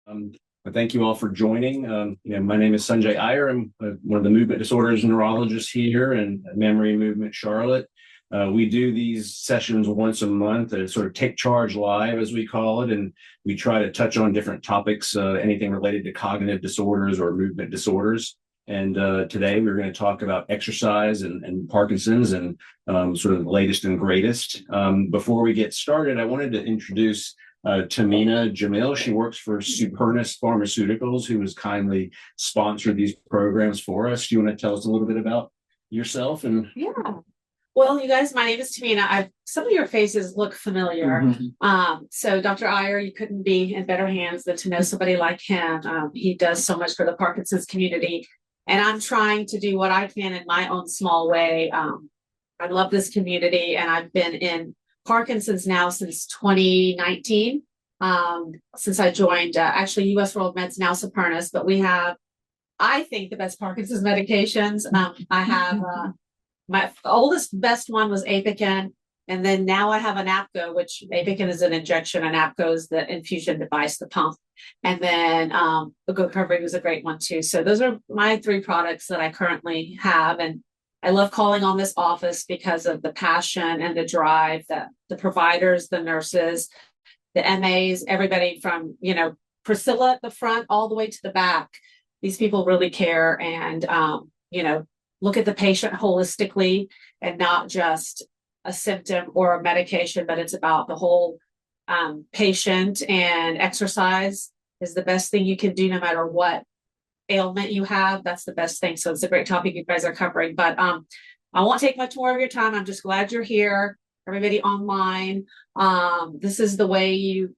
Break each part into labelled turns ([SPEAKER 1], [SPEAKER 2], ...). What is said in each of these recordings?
[SPEAKER 1] But thank you all for joining. My name is Sanjay Iyer. I'm one of the movement disorders neurologists here in Memory Movement Charlotte. We do these sessions once a month, sort of take charge live, as we call it, and we try to touch on different topics, anything related to cognitive disorders or movement disorders. And today we're going to talk about exercise and Parkinson's and sort of the latest and greatest. Before we get started, I wanted to introduce Tamina Jamil. She works for Supernus Pharmaceuticals, who has kindly sponsored these programs for us. Do you want to tell us a little bit about yourself?
[SPEAKER 2] Yeah. Well, you guys, my name is Tamina. Some of your faces look familiar. So Dr. Iyer, you couldn't be in better hands than to know somebody like him. He does so much for the Parkinson's community. And I'm trying to do what I can in my own small way. I love this community, and I've been in Parkinson's now since 2019, since I joined actually US World Meds, now Supernus, but we have, I think, the best Parkinson's medications. I have my oldest, best one was Apokyn, and then now I have an APCO, which Apokyn is an injection and APCO is the infusion device, the pump. And then the GoCovery was a great one too. So those are my three products that I currently have. And I love calling on this office because of the passion and the drive that the providers, the nurses, the MAs, everybody from, Priscilla at the front all the way to the back. These people really care and, look at the patient holistically and not just a symptom or a medication, but it's about the whole patient, and exercise is the best thing you can do no matter what ailment you have. That's the best thing. So it's a great topic you guys are covering, but I won't take much more of your time. I'm just glad you're here, everybody online. This is the way you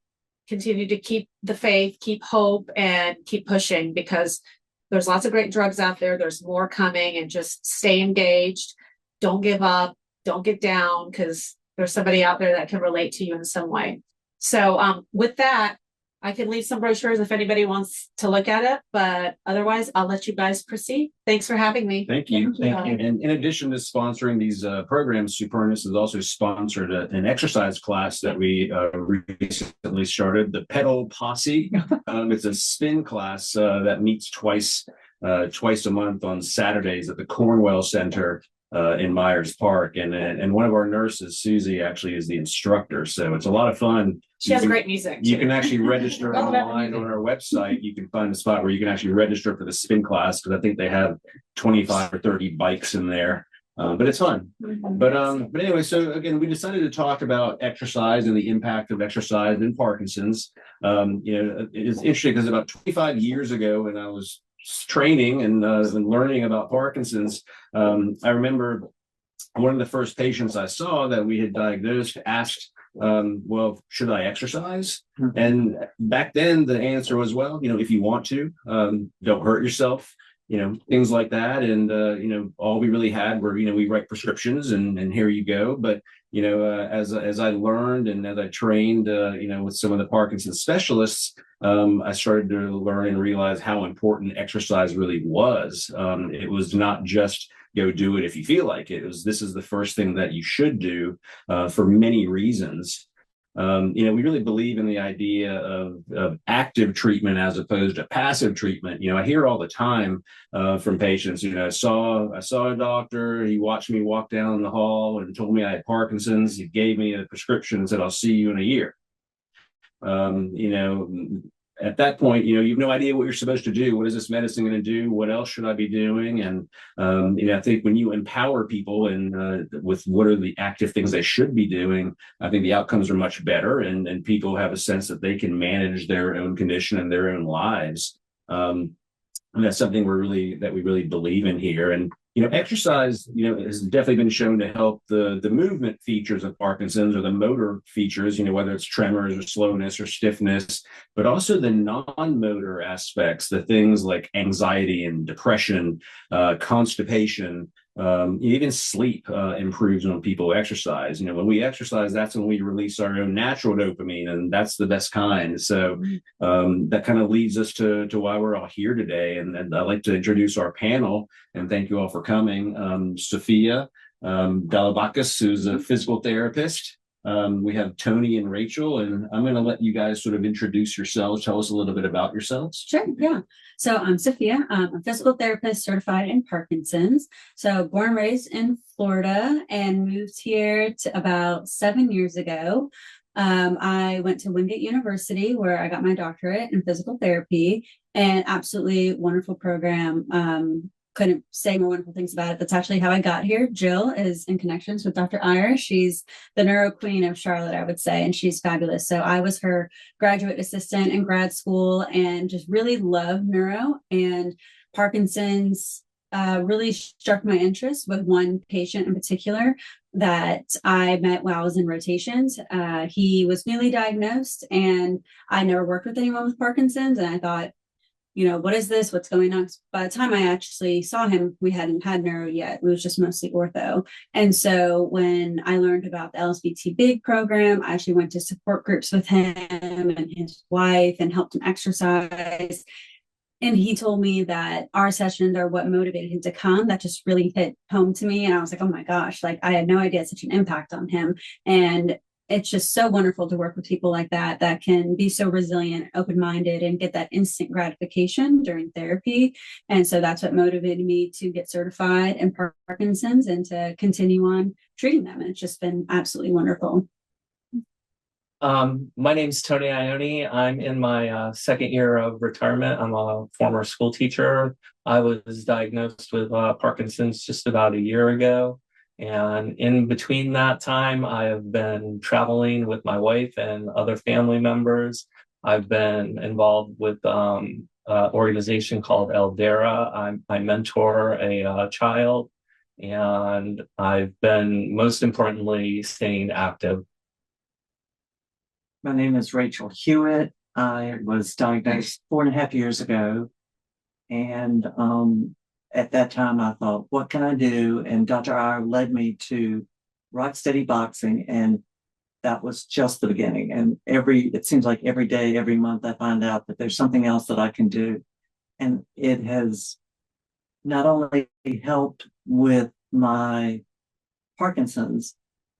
[SPEAKER 2] continue to keep the faith, keep hope, and keep pushing, because there's lots of great drugs out there. There's more coming, and just stay engaged. Don't give up. Don't get down, because there's somebody out there that can relate to you in some way. So with that, I can leave some brochures if anybody wants to look at it, but otherwise I'll let you guys proceed. Thanks for having me.
[SPEAKER 1] Thank you. And in addition to sponsoring these programs, Supernus has also sponsored an exercise class that we recently started, the Pedal Posse. It's a spin class that meets twice a month on Saturdays at the Cornwell Center in Myers Park, and one of our nurses, Susie, actually is the instructor. So it's a lot of fun.
[SPEAKER 2] She has great music.
[SPEAKER 1] You can actually register online on our website. You can find a spot where you can actually register for the spin class, because I think they have 25 or 30 bikes in there. But it's fun. But anyway, so again, we decided to talk about exercise and the impact of exercise in Parkinson's. It's interesting because about 25 years ago, when I was training and learning about Parkinson's, I remember one of the first patients I saw that we had diagnosed asked, well, should I exercise? And back then the answer was, well, if you want to, don't hurt yourself, things like that. And, all we really had were, we write prescriptions and here you go. But, as I learned and as I trained, with some of the Parkinson's specialists, I started to learn and realize how important exercise really was. It was not just go do it if you feel like it. This is the first thing that you should do for many reasons. We really believe in the idea of active treatment as opposed to passive treatment. I hear all the time from patients, I saw a doctor, he watched me walk down the hall and told me I had Parkinson's. He gave me a prescription and said, I'll see you in a year. At that point, you have no idea what you're supposed to do. What is this medicine going to do? What else should I be doing? And, I think when you empower people and with what are the active things they should be doing, I think the outcomes are much better, and people have a sense that they can manage their own condition and their own lives. And that's something that we really believe in here. And, exercise, has definitely been shown to help the movement features of Parkinson's, or the motor features, whether it's tremors or slowness or stiffness, but also the non-motor aspects, the things like anxiety and depression, constipation, even sleep improves when people exercise. When we exercise, that's when we release our own natural dopamine, and that's the best kind. So that kind of leads us to why we're all here today. And I'd like to introduce our panel, and thank you all for coming. Sophia Dalabakis, who's a physical therapist. We have Tony and Rachel, and I'm going to let you guys sort of introduce yourselves. Tell us a little bit about yourselves.
[SPEAKER 3] Sure, yeah. So I'm Sophia. I'm a physical therapist certified in Parkinson's. So born and raised in Florida and moved here to about 7 years ago. I went to Wingate University where I got my doctorate in physical therapy, and absolutely wonderful program. Couldn't say more wonderful things about it. That's actually how I got here. Jill is in connections with Dr. Iyer. She's the neuro queen of Charlotte, I would say, and she's fabulous. So I was her graduate assistant in grad school and just really loved neuro, and Parkinson's really struck my interest with one patient in particular that I met while I was in rotations. He was newly diagnosed, and I never worked with anyone with Parkinson's, and I thought, what is this? What's going on? By the time I actually saw him, we hadn't had neuro yet. It was just mostly ortho. And so when I learned about the LSVT-BIG program, I actually went to support groups with him and his wife and helped him exercise. And he told me that our sessions are what motivated him to come. That just really hit home to me. And I was like, oh my gosh, like I had no idea such an impact on him. And it's just so wonderful to work with people like that can be so resilient, open-minded, and get that instant gratification during therapy. And so that's what motivated me to get certified in Parkinson's and to continue on treating them. And it's just been absolutely wonderful.
[SPEAKER 4] My name's Tony Iannone. I'm in my second year of retirement. I'm a former school teacher. I was diagnosed with Parkinson's just about a year ago. And in between that time, I have been traveling with my wife and other family members. I've been involved with an organization called Eldera. I mentor a child, and I've been, most importantly, staying active.
[SPEAKER 5] My name is Rachel Hewitt. I was diagnosed 4.5 years ago. And at that time, I thought, what can I do? And Dr. Iyer led me to Rock Steady Boxing. And that was just the beginning. And it seems like every day, every month, I find out that there's something else that I can do. And it has not only helped with my Parkinson's,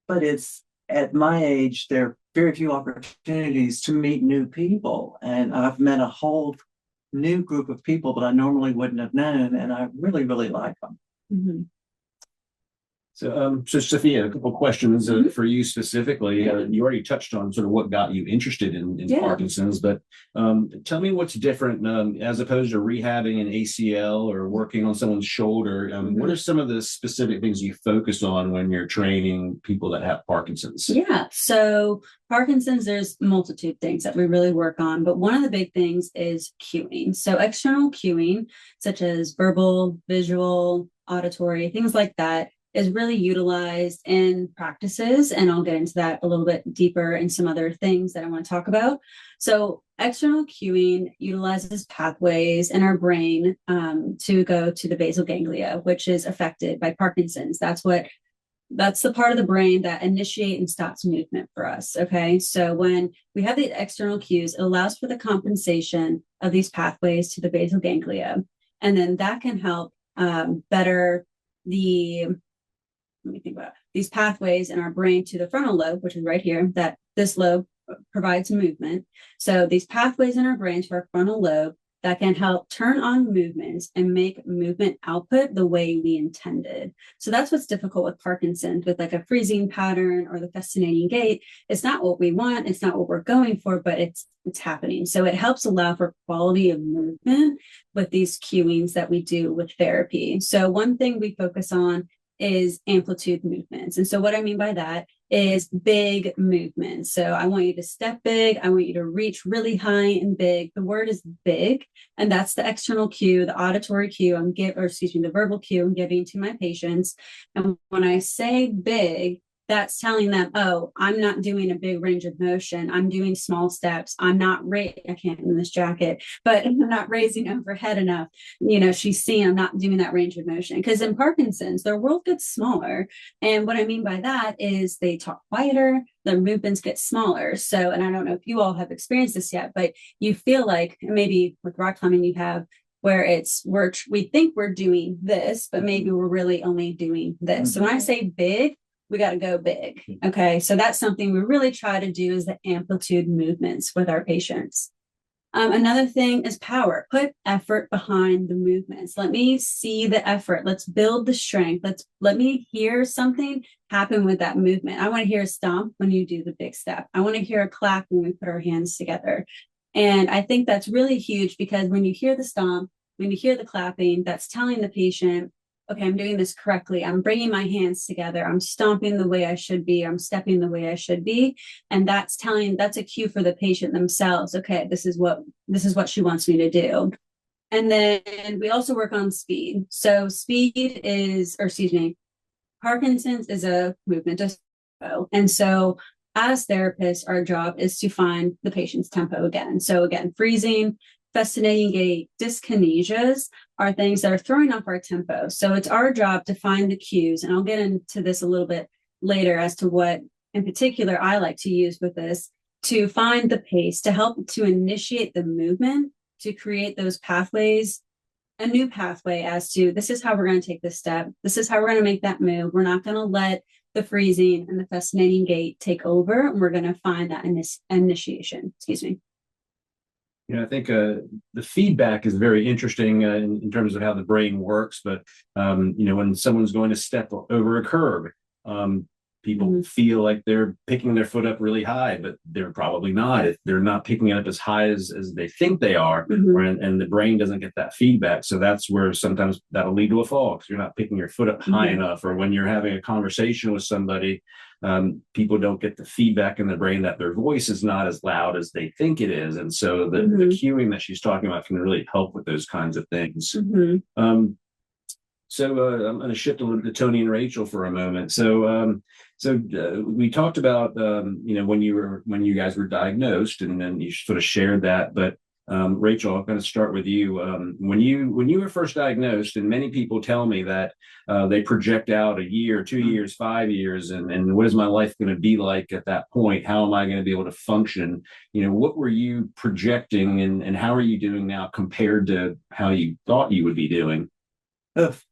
[SPEAKER 5] but it's at my age, there are very few opportunities to meet new people. And I've met a whole new group of people that I normally wouldn't have known. And I really, really like them.
[SPEAKER 3] Mm-hmm.
[SPEAKER 1] So Sophia, a couple of questions for you specifically. You already touched on sort of what got you interested in Parkinson's, but tell me what's different as opposed to rehabbing an ACL or working on someone's shoulder. What are some of the specific things you focus on when you're training people that have Parkinson's?
[SPEAKER 3] Yeah, so Parkinson's, there's multitude things that we really work on, but one of the big things is cueing. So external cueing, such as verbal, visual, auditory, things like that, is really utilized in practices. And I'll get into that a little bit deeper in some other things that I want to talk about. So external cueing utilizes pathways in our brain to go to the basal ganglia, which is affected by Parkinson's. That's the part of the brain that initiates and stops movement for us. Okay. So when we have the external cues, it allows for the compensation of these pathways to the basal ganglia. And then that can help better let me think about it. These pathways in our brain to the frontal lobe, which is right here, that this lobe provides movement. So these pathways in our brain to our frontal lobe that can help turn on movements and make movement output the way we intended. So that's what's difficult with Parkinson's, with like a freezing pattern or the fascinating gait. It's not what we want. It's not what we're going for, but it's happening. So it helps allow for quality of movement with these cueings that we do with therapy. So one thing we focus on is amplitude movements. And so what I mean by that is big movements. So I want you to step big. I want you to reach really high and big. The word is big, and that's the external cue, the auditory cue the verbal cue I'm giving to my patients. And when I say big, that's telling them, oh, I'm not doing a big range of motion. I'm doing small steps. I can't in this jacket, but I'm not raising overhead enough. She's seeing I'm not doing that range of motion, because in Parkinson's, their world gets smaller. And what I mean by that is they talk quieter, their movements get smaller. So, and I don't know if you all have experienced this yet, but you feel like maybe with rock climbing you have, where we think we're doing this, but maybe we're really only doing this. So when I say big, we got to go big. Okay. So that's something we really try to do is the amplitude movements with our patients. Another thing is power. Put effort behind the movements. Let me see the effort. Let's build the strength. Let me hear something happen with that movement. I want to hear a stomp when you do the big step. I want to hear a clap when we put our hands together. And I think that's really huge because when you hear the stomp, when you hear the clapping, that's telling the patient, okay, I'm doing this correctly. I'm bringing my hands together. I'm stomping the way I should be. I'm stepping the way I should be. And that's a cue for the patient themselves. Okay, this is what she wants me to do. And then we also work on speed. So Parkinson's is a movement of tempo. And so as therapists, our job is to find the patient's tempo again. So again, freezing, fascinating gait, dyskinesias are things that are throwing off our tempo. So it's our job to find the cues. And I'll get into this a little bit later as to what in particular I like to use with this to find the pace, to help to initiate the movement, to create those pathways, a new pathway as to this is how we're going to take this step. This is how we're going to make that move. We're not going to let the freezing and the fascinating gait take over. And we're going to find that initiation. Excuse me.
[SPEAKER 1] I think the feedback is very interesting in terms of how the brain works. But, when someone's going to step over a curb, people feel like they're picking their foot up really high, but they're probably not. If they're not picking it up as high as they think they are, and the brain doesn't get that feedback. So that's where sometimes that'll lead to a fall because you're not picking your foot up high enough. Or when you're having a conversation with somebody, people don't get the feedback in the brain that their voice is not as loud as they think it is. And so the cueing that she's talking about can really help with those kinds of things. So I'm going to shift a little to Tony and Rachel for a moment. So we talked about when you guys were diagnosed, and then you sort of shared that. But Rachel, I'm going to start with you. When you were first diagnosed, and many people tell me that they project out a year, 2 years, 5 years, and what is my life going to be like at that point? How am I going to be able to function? What were you projecting, and how are you doing now compared to how you thought you would be doing?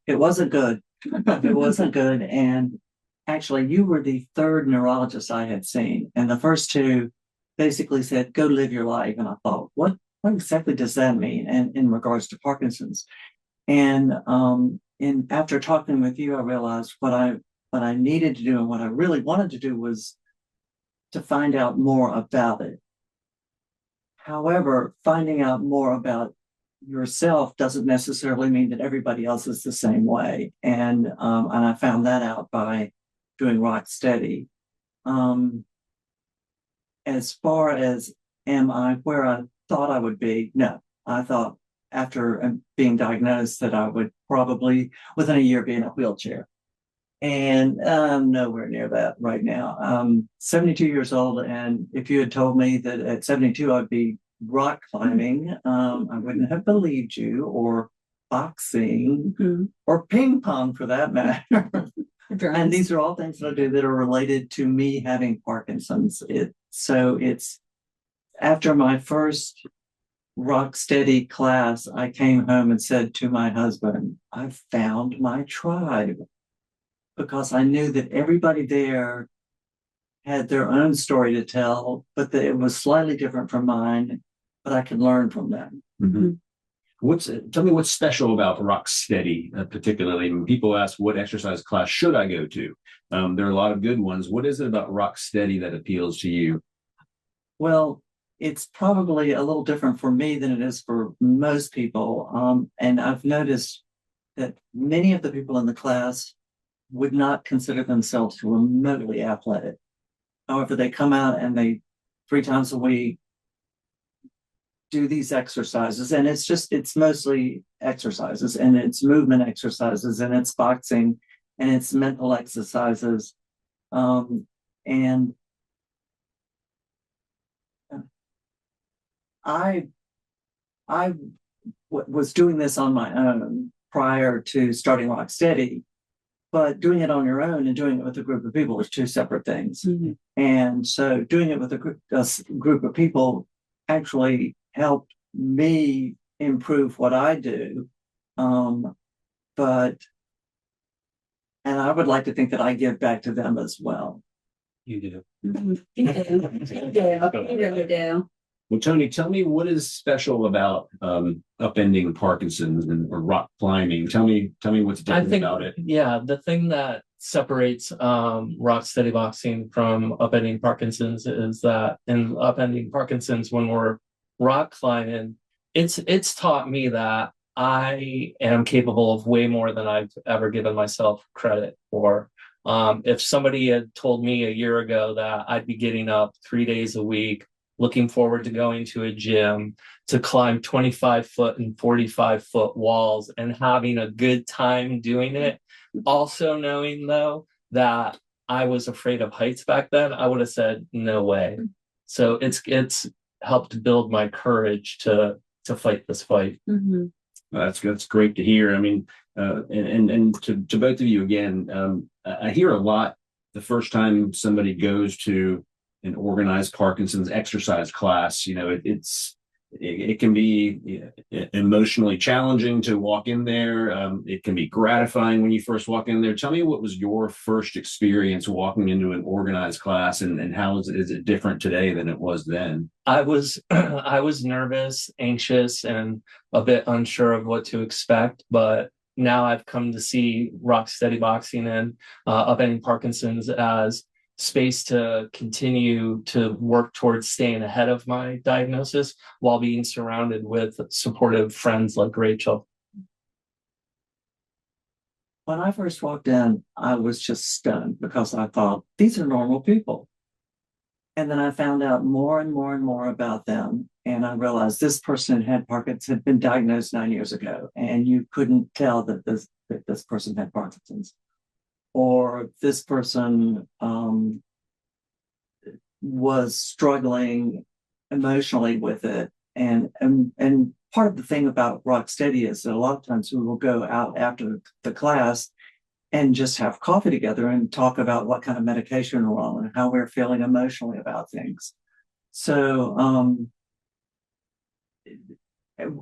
[SPEAKER 5] It wasn't good. It wasn't good. And actually, you were the third neurologist I had seen. And the first two basically said, go live your life. And I thought, what exactly does that mean? And in regards to Parkinson's. And after talking with you, I realized what I needed to do and what I really wanted to do was to find out more about it. However, finding out more about yourself doesn't necessarily mean that everybody else is the same way. And I found that out by doing Rock Steady. As far as am I where I thought I would be? No, I thought after being diagnosed that I would probably within a year be in a wheelchair. And I'm nowhere near that right now. I'm 72 years old. And if you had told me that at 72 I'd be rock climbing, I wouldn't have believed you, or boxing, or ping pong for that matter. And these are all things that I do that are related to me having Parkinson's. So it's after my first Rock Steady class, I came home and said to my husband, I've found my tribe, because I knew that everybody there had their own story to tell, but that it was slightly different from mine, but I could learn from them.
[SPEAKER 1] Tell me what's special about Rock Steady, particularly when people ask what exercise class should I go to? There are a lot of good ones. What is it about Rock Steady that appeals to you?
[SPEAKER 5] Well, it's probably a little different for me than it is for most people. And I've noticed that many of the people in the class would not consider themselves remotely athletic. However, they come out and they 3 times a week do these exercises, and it's mostly exercises, and it's movement exercises, and it's boxing, and it's mental exercises. And I was doing this on my own prior to starting Rock Steady, but doing it on your own and doing it with a group of people is 2 separate things. And so doing it with a group of people actually helped me improve what I do. But And I would like to think that I give back to them as well.
[SPEAKER 4] You do.
[SPEAKER 3] You do. You really do.
[SPEAKER 1] Well, Tony, tell me what is special about upending Parkinson's or rock climbing. Tell me what's different about it.
[SPEAKER 4] Yeah, the thing that separates rock steady boxing from upending Parkinson's is that in upending Parkinson's, when we're rock climbing, it's taught me that I am capable of way more than I've ever given myself credit for. If somebody had told me a year ago that I'd be getting up 3 days a week, looking forward to going to a gym, to climb 25-foot and 45-foot walls and having a good time doing it, also knowing though that I was afraid of heights back then, I would have said no way. So it's helped build my courage to fight this fight.
[SPEAKER 3] Mhm.
[SPEAKER 1] That's great to hear. I mean, and to both of you again, I hear a lot the first time somebody goes to an organized Parkinson's exercise class. It can be emotionally challenging to walk in there. It can be gratifying when you first walk in there. Tell me, what was your first experience walking into an organized class, and how is it different today than it was then?
[SPEAKER 4] I was I was nervous, anxious, and a bit unsure of what to expect, but now I've come to see rock steady boxing and upending Parkinson's as space to continue to work towards staying ahead of my diagnosis while being surrounded with supportive friends like Rachel.
[SPEAKER 5] When I first walked in, I was just stunned because I thought, these are normal people. And then I found out more and more and more about them. And I realized this person had Parkinson's, had been diagnosed 9 years ago, and you couldn't tell that this person had Parkinson's. Or this person was struggling emotionally with it. And part of the thing about Rocksteady is that a lot of times we will go out after the class and just have coffee together and talk about what kind of medication we're on and how we're feeling emotionally about things. So,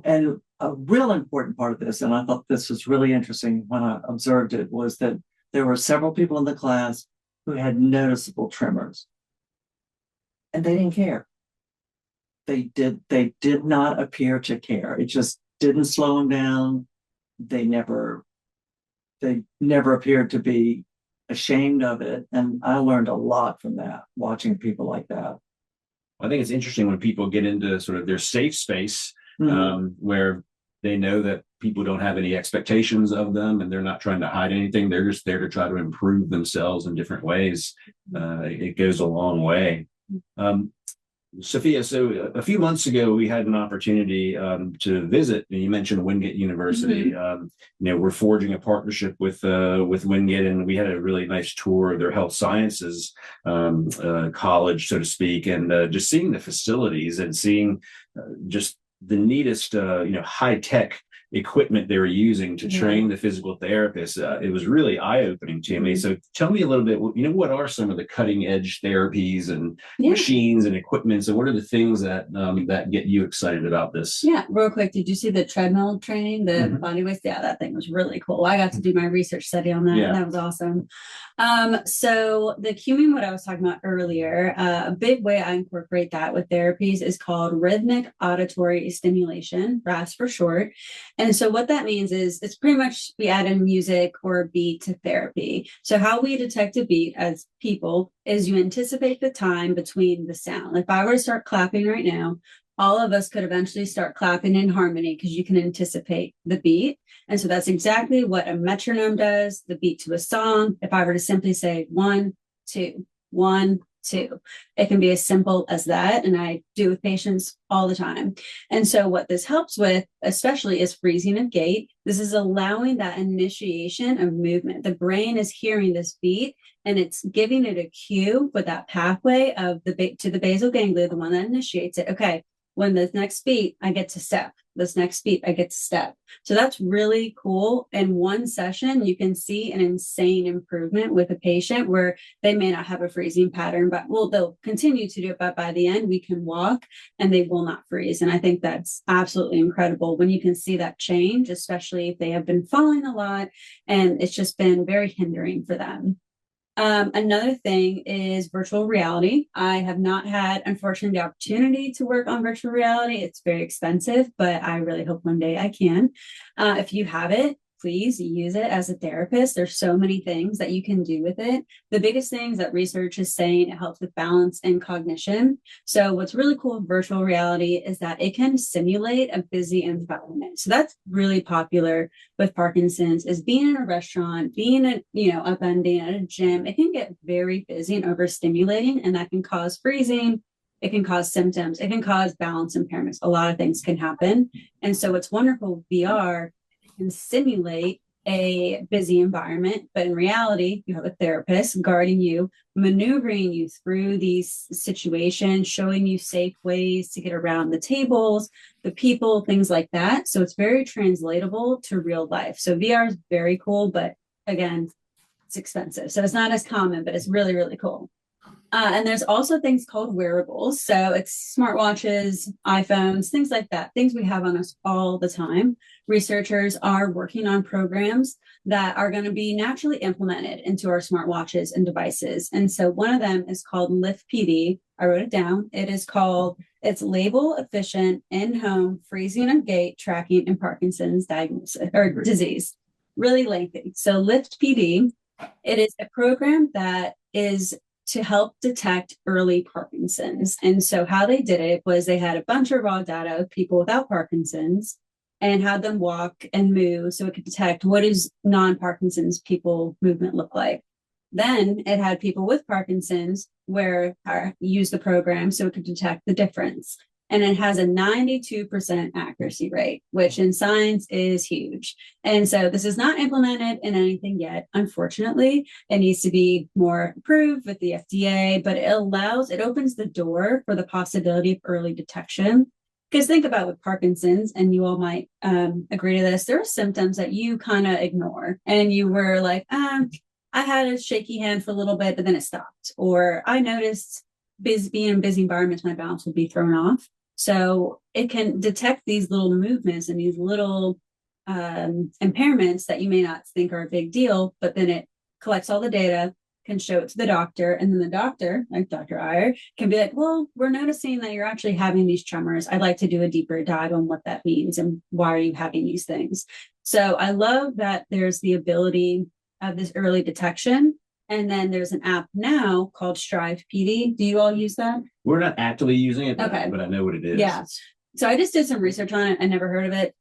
[SPEAKER 5] and a real important part of this, and I thought this was really interesting when I observed it, was that there were several people in the class who had noticeable tremors, and they didn't care. They did not appear to care. It just didn't slow them down. They never appeared to be ashamed of it. And I learned a lot from that, watching people like that.
[SPEAKER 1] I think it's interesting when people get into sort of their safe space, where they know that people don't have any expectations of them and they're not trying to hide anything. They're just there to try to improve themselves in different ways. It goes a long way. Sophia, so a few months ago, we had an opportunity to visit, and you mentioned Wingate University. We're forging a partnership with Wingate, and we had a really nice tour of their health sciences college, so to speak, and just seeing the facilities and seeing just the neatest, high-tech equipment they were using to train the physical therapists. It was really eye-opening to me. So tell me a little bit, what are some of the cutting-edge therapies and machines and equipments, and what are the things that that get you excited about this?
[SPEAKER 3] Yeah, real quick, did you see the treadmill training, the body weights? Yeah, that thing was really cool. I got to do my research study on that, and that was awesome. So the cueing, what I was talking about earlier, a big way I incorporate that with therapies is called rhythmic auditory stimulation, RAS for short. And so what that means is it's pretty much we add in music or a beat to therapy. So how we detect a beat as people is you anticipate the time between the sound. If I were to start clapping right now, all of us could eventually start clapping in harmony because you can anticipate the beat. And so that's exactly what a metronome does, the beat to a song. If I were to simply say 1, 2, 1, 2, it can be as simple as that. And I do with patients all the time. And so what this helps with, especially, is freezing of gait. This is allowing that initiation of movement. The brain is hearing this beat and it's giving it a cue with that pathway of to the basal ganglia, the one that initiates it. Okay, when the next beat, I get to step. This next beat, I get to step. So that's really cool. In one session, you can see an insane improvement with a patient where they may not have a freezing pattern, but they'll continue to do it. But by the end, we can walk and they will not freeze. And I think that's absolutely incredible when you can see that change, especially if they have been falling a lot and it's just been very hindering for them. Another thing is virtual reality. I have not had, unfortunately, the opportunity to work on virtual reality. It's very expensive, but I really hope one day I can. If you have it, please use it as a therapist. There's so many things that you can do with it. The biggest things that research is saying, it helps with balance and cognition. So what's really cool with virtual reality is that it can simulate a busy environment. So that's really popular with Parkinson's, is being in a restaurant, being at, upending at a gym. It can get very busy and overstimulating, and that can cause freezing. It can cause symptoms. It can cause balance impairments. A lot of things can happen. And so what's wonderful with VR, can simulate a busy environment, but in reality, you have a therapist guarding you, maneuvering you through these situations, showing you safe ways to get around the tables, the people, things like that. So it's very translatable to real life. So VR is very cool, but again, it's expensive. So it's not as common, but it's really, really cool. And there's also things called wearables. So it's smartwatches, iPhones, things like that, things we have on us all the time. Researchers are working on programs that are going to be naturally implemented into our smartwatches and devices. And so one of them is called LSVT-BIG. I wrote it down. It's label efficient in-home freezing of gait tracking in Parkinson's diagnosis or disease. Really lengthy. So LSVT-BIG, it is a program that is to help detect early Parkinson's. And so how they did it was they had a bunch of raw data of people without Parkinson's and had them walk and move so it could detect what does non-Parkinson's people movement look like. Then it had people with Parkinson's use the program so it could detect the difference. And it has a 92% accuracy rate, which in science is huge. And so this is not implemented in anything yet. Unfortunately, it needs to be more approved with the FDA, but it opens the door for the possibility of early detection. Because think about with Parkinson's, and you all might agree to this, there are symptoms that you kind of ignore. And you were like, I had a shaky hand for a little bit, but then it stopped. Or I noticed being in busy environments, my balance would be thrown off. So it can detect these little movements and these little impairments that you may not think are a big deal, but then it collects all the data, can show it to the doctor, and then the doctor, like Dr. Iyer, can be like, well, we're noticing that you're actually having these tremors. I'd like to do a deeper dive on what that means and why are you having these things. So I love that there's the ability of this early detection. And then there's an app now called Strive PD. Do you all use that?
[SPEAKER 1] We're not actively using it,
[SPEAKER 3] Okay.
[SPEAKER 1] but I know what it is.
[SPEAKER 3] Yeah. So I just did some research on it. I never heard of it.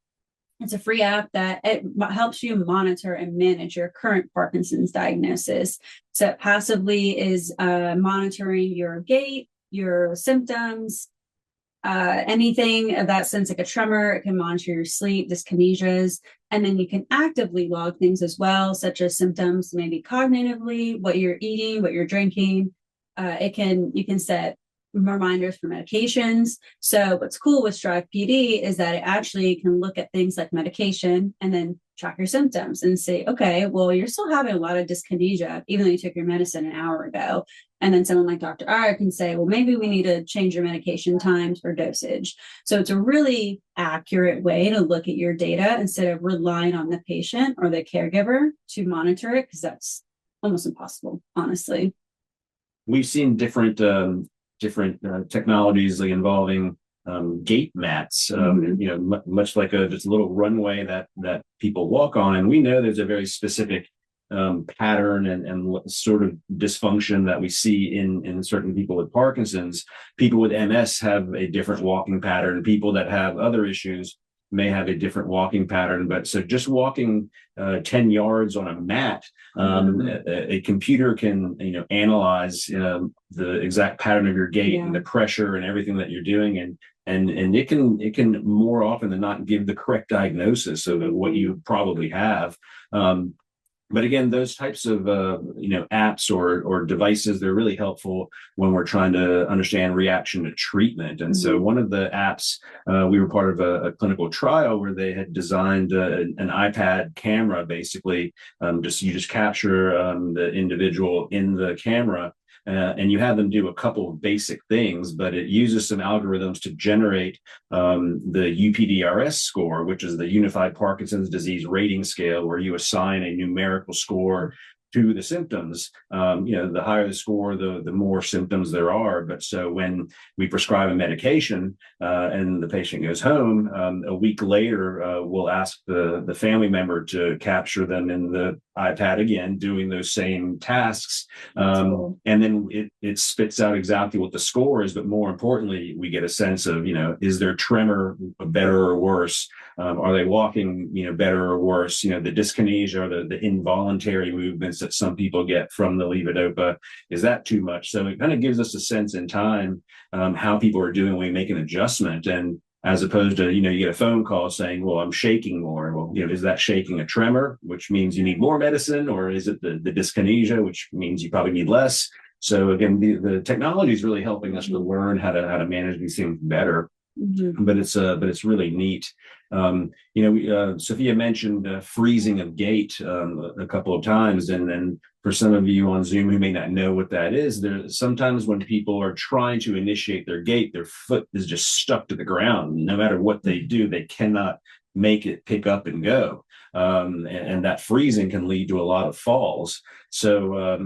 [SPEAKER 3] It's a free app that it helps you monitor and manage your current Parkinson's diagnosis. So it passively is monitoring your gait, your symptoms, anything of that sense, like a tremor. It can monitor your sleep, dyskinesias, and then you can actively log things as well, such as symptoms, maybe cognitively, what you're eating, what you're drinking. You can set reminders for medications. So what's cool with Strive PD is that it actually can look at things like medication and then track your symptoms and say, okay, well, you're still having a lot of dyskinesia, even though you took your medicine an hour ago. And then someone like Dr. Iyer can say, well, maybe we need to change your medication times or dosage. So it's a really accurate way to look at your data instead of relying on the patient or the caregiver to monitor it, because that's almost impossible, honestly.
[SPEAKER 1] We've seen different technologies like involving gait mats, much like just a little runway that people walk on. And we know there's a very specific pattern and sort of dysfunction that we see in certain people with Parkinson's. People with MS have a different walking pattern. People that have other issues may have a different walking pattern. But so just walking 10 yards on a mat, a computer can analyze the exact pattern of your gait and the pressure and everything that you're doing, and it can more often than not give the correct diagnosis of what you probably have. But again, those types of apps or devices, they're really helpful when we're trying to understand reaction to treatment. And so one of the apps, we were part of a clinical trial where they had designed an iPad camera. Basically, you just capture the individual in the camera. And you have them do a couple of basic things, but it uses some algorithms to generate the UPDRS score, which is the Unified Parkinson's Disease Rating Scale, where you assign a numerical score to the symptoms. The higher the score, the more symptoms there are. But so when we prescribe a medication and the patient goes home, a week later, we'll ask the family member to capture them in the iPad again, doing those same tasks. And then it spits out exactly what the score is. But more importantly, we get a sense of, is their tremor better or worse? Are they walking, better or worse? The dyskinesia or the involuntary movements that some people get from the levodopa, is that too much? So it kind of gives us a sense in time how people are doing when we make an adjustment. And as opposed to, you get a phone call saying, well, I'm shaking more. Well, is that shaking a tremor, which means you need more medicine, or is it the dyskinesia, which means you probably need less? So again, the technology is really helping us to learn how to manage these things better. But it's really neat. Sophia mentioned freezing of gait a couple of times, and then for some of you on Zoom who may not know what that is, there's sometimes when people are trying to initiate their gait, their foot is just stuck to the ground. No matter what they do, they cannot make it pick up and go. And that freezing can lead to a lot of falls. So,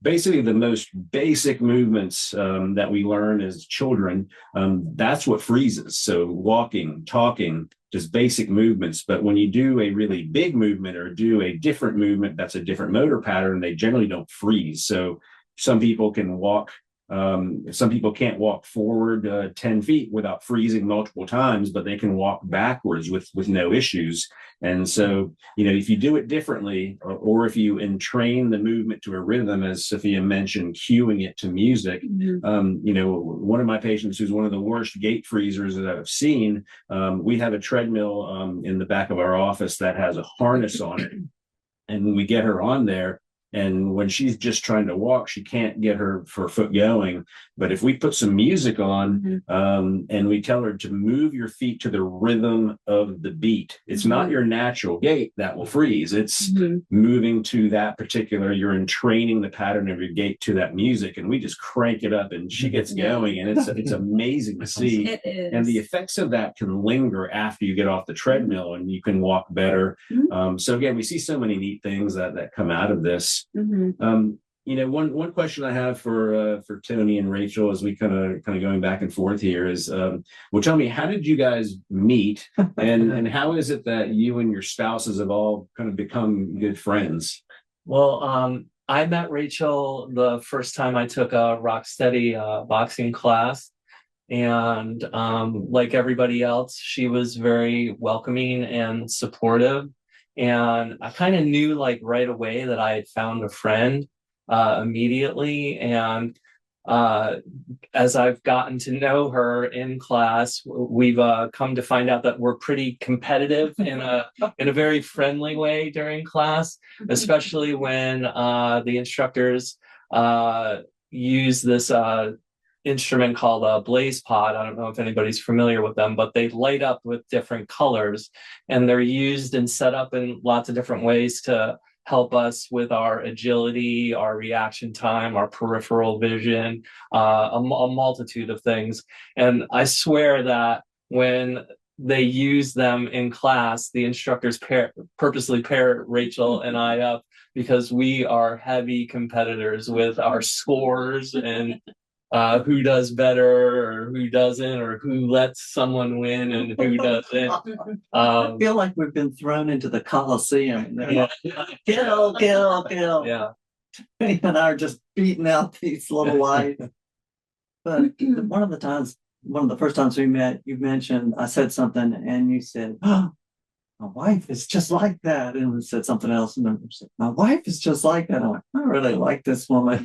[SPEAKER 1] basically the most basic movements that we learn as children, that's what freezes. So walking, talking, just basic movements. But when you do a really big movement or do a different movement, that's a different motor pattern, they generally don't freeze. So some people can walk. Some people can't walk forward 10 feet without freezing multiple times, but they can walk backwards with no issues. And so, if you do it differently, or if you entrain the movement to a rhythm, as Sophia mentioned, cueing it to music, one of my patients who's one of the worst gait freezers that I've seen, we have a treadmill in the back of our office that has a harness on it. And when we get her on there, and when she's just trying to walk, she can't get her foot going. But if we put some music on and we tell her to move your feet to the rhythm of the beat, it's not your natural gait that will freeze. It's moving to that particular, you're entraining the pattern of your gait to that music. And we just crank it up and she gets going. And it's amazing to see.
[SPEAKER 3] It is.
[SPEAKER 1] And the effects of that can linger after you get off the treadmill and you can walk better. So again, we see so many neat things that come out of this. One question I have for Tony and Rachel as we kind of going back and forth here is, well, tell me, how did you guys meet, and how is it that you and your spouses have all kind of become good friends?
[SPEAKER 4] Well, I met Rachel the first time I took a Rocksteady boxing class. And like everybody else, she was very welcoming and supportive. And I kind of knew right away that I had found a friend immediately. And as I've gotten to know her in class, we've come to find out that we're pretty competitive in a very friendly way during class, especially when the instructors use this instrument called a blaze pod. I don't know if anybody's familiar with them, but they light up with different colors, and they're used and set up in lots of different ways to help us with our agility, our reaction time, our peripheral vision, a multitude of things. And I swear that when they use them in class, the instructors purposely pair Rachel and I up because we are heavy competitors with our scores and who does better or who doesn't, or who lets someone win and who doesn't.
[SPEAKER 5] I feel like we've been thrown into the Coliseum. Kill.
[SPEAKER 4] Yeah.
[SPEAKER 5] And I are just beating out these little lights. But one of the first times we met, you mentioned, I said something and you said, oh, my wife is just like that. And we said something else. And then said, my wife is just like that. I'm like, I really like this woman.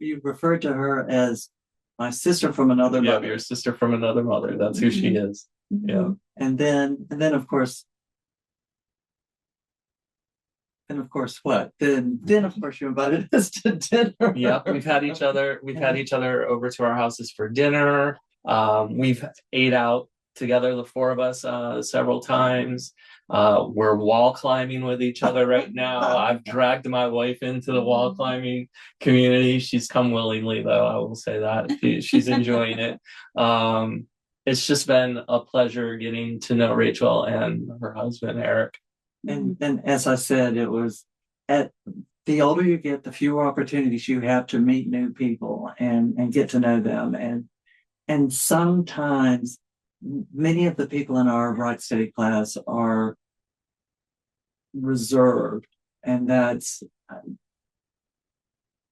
[SPEAKER 5] You referred to her as my sister from another mother.
[SPEAKER 4] Yeah, your sister from another mother. That's who she is. Yeah.
[SPEAKER 5] And then of course, And of course, what? Then of course you invited us to dinner.
[SPEAKER 4] Yeah, we've had each other over to our houses for dinner. We've ate out together, the four of us, several times. We're wall climbing with each other right now. I've dragged my wife into the wall climbing community. She's come willingly, though. I will say that she's enjoying it. It's just been a pleasure getting to know Rachel and her husband, Eric.
[SPEAKER 5] And as I said, it was the older you get, the fewer opportunities you have to meet new people and get to know them. And sometimes many of the people in our Rock Steady class are reserved, and that's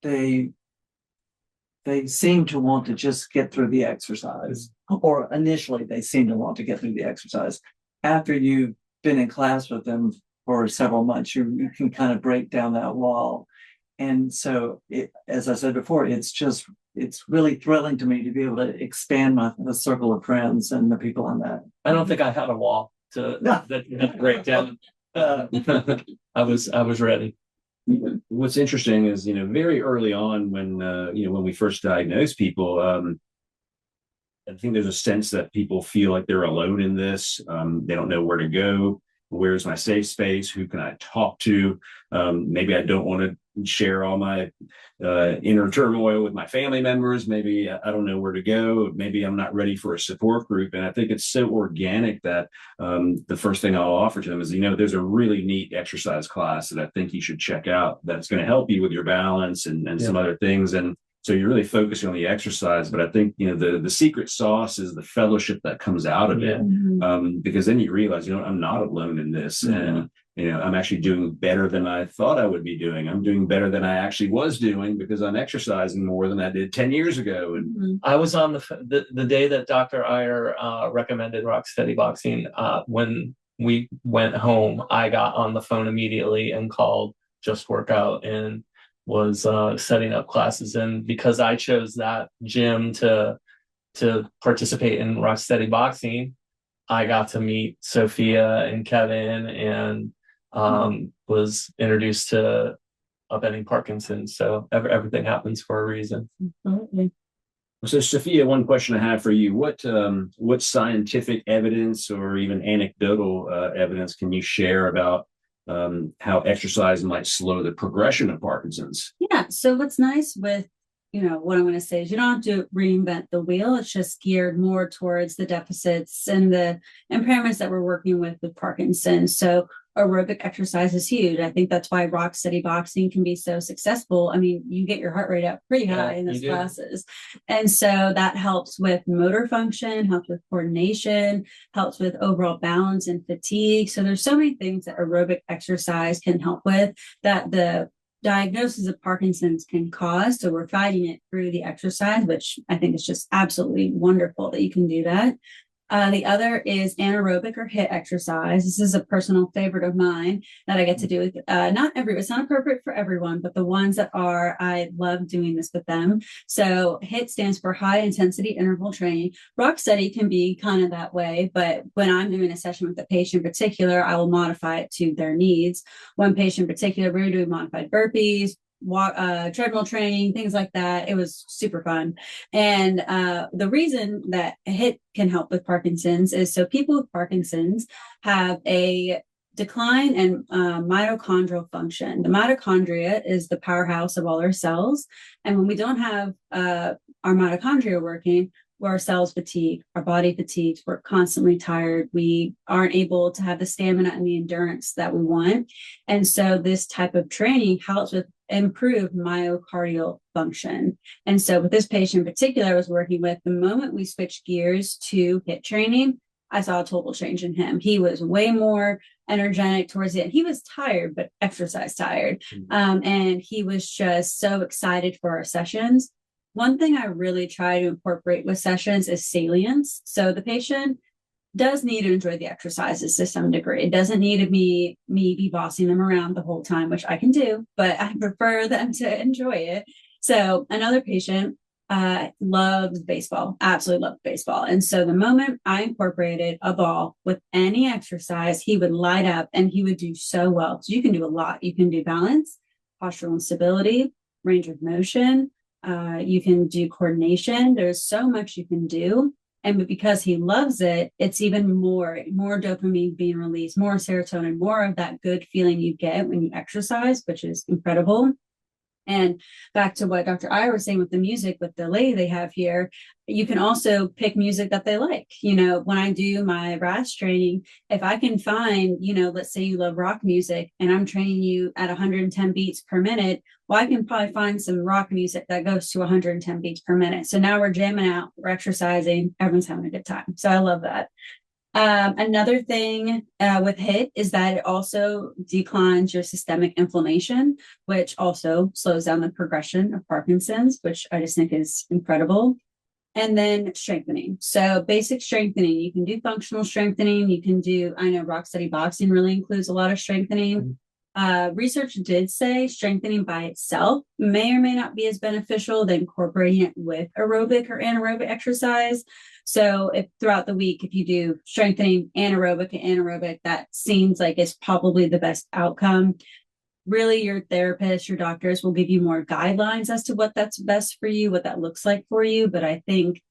[SPEAKER 5] they seem to want to just get through the exercise, or initially they seem to want to get through the exercise. After you've been in class with them for several months, you can kind of break down that wall. And so, as I said before, it's really thrilling to me to be able to expand the circle of friends and the people on that.
[SPEAKER 4] I don't think I had a wall to break down. I was ready.
[SPEAKER 1] What's interesting is, very early on when we first diagnose people, I think there's a sense that people feel like they're alone in this. They don't know where to go. Where's my safe space? Who can I talk to? Maybe I don't want to share all my inner turmoil with my family members. Maybe I don't know where to go. Maybe I'm not ready for a support group. And I think it's so organic that the first thing I'll offer to them is, there's a really neat exercise class that I think you should check out that's going to help you with your balance and some other things. And so you're really focusing on the exercise, but I think, the secret sauce is the fellowship that comes out of it. Because then you realize, I'm not alone in this. And, I'm actually doing better than I thought I would be doing. I'm doing better than I actually was doing because I'm exercising more than I did 10 years ago. And
[SPEAKER 4] I was on the day that Dr. Iyer recommended Rock Steady Boxing. When we went home, I got on the phone immediately and called Just Workout and was setting up classes. And because I chose that gym to participate in Rock Steady Boxing, I got to meet Sophia and Kevin and was introduced to upending Parkinson's. So everything happens for a reason.
[SPEAKER 3] Absolutely.
[SPEAKER 1] So, Sophia, one question I have for you: what scientific evidence or even anecdotal evidence can you share about how exercise might slow the progression of Parkinson's?
[SPEAKER 3] Yeah. So what's nice with, what I'm going to say is you don't have to reinvent the wheel. It's just geared more towards the deficits and the impairments that we're working with Parkinson's. So aerobic exercise is huge. I think that's why Rock Steady Boxing can be so successful. I mean, you get your heart rate up pretty high in those classes. And so that helps with motor function, helps with coordination, helps with overall balance and fatigue. So there's so many things that aerobic exercise can help with that the diagnosis of Parkinson's can cause. So we're fighting it through the exercise, which I think is just absolutely wonderful that you can do that. The other is anaerobic or HIIT exercise. This is a personal favorite of mine that I get to do with it's not appropriate for everyone, but the ones that are, I love doing this with them. So HIIT stands for high intensity interval training. Rock Steady can be kind of that way, but when I'm doing a session with a patient in particular, I will modify it to their needs. One patient in particular, we were doing modified burpees, treadmill training, things like that. It was super fun. And the reason that HIIT can help with Parkinson's is so people with Parkinson's have a decline in mitochondrial function. The mitochondria is the powerhouse of all our cells. And when we don't have our mitochondria working, our cells fatigue, our body fatigues, we're constantly tired. We aren't able to have the stamina and the endurance that we want. And so this type of training helps with improved myocardial function. And so with this patient in particular I was working with, the moment we switched gears to HIIT training, I saw a total change in him. He was way more energetic towards the end. He was tired, but exercise tired. And he was just so excited for our sessions. One thing I really try to incorporate with sessions is salience. So the patient does need to enjoy the exercises to some degree. It doesn't need to be me bossing them around the whole time, which I can do, but I prefer them to enjoy it. So another patient loves baseball, absolutely loved baseball. And so the moment I incorporated a ball with any exercise, he would light up and he would do so well. So you can do a lot. You can do balance, postural instability, range of motion. You can do coordination. There's so much you can do. And because he loves it, it's even more dopamine being released, more serotonin, more of that good feeling you get when you exercise, which is incredible. And back to what Dr. Iyer was saying with the music, with the lady they have here, you can also pick music that they like. You know, when I do my RAS training, if I can find, you know, let's say you love rock music and I'm training you at 110 beats per minute, well, I can probably find some rock music that goes to 110 beats per minute. So now we're jamming out, we're exercising, everyone's having a good time. So I love that. Another thing with HIT is that it also declines your systemic inflammation, which also slows down the progression of Parkinson's, which I just think is incredible. And then strengthening. So basic strengthening, you can do functional strengthening. You can do, I know rock steady boxing really includes a lot of strengthening. Research did say strengthening by itself may or may not be as beneficial than incorporating it with aerobic or anaerobic exercise. So if throughout the week, if you do strengthening, anaerobic, that seems like it's probably the best outcome. Really, your therapist, your doctors will give you more guidelines as to what that's best for you, what that looks like for you. But I think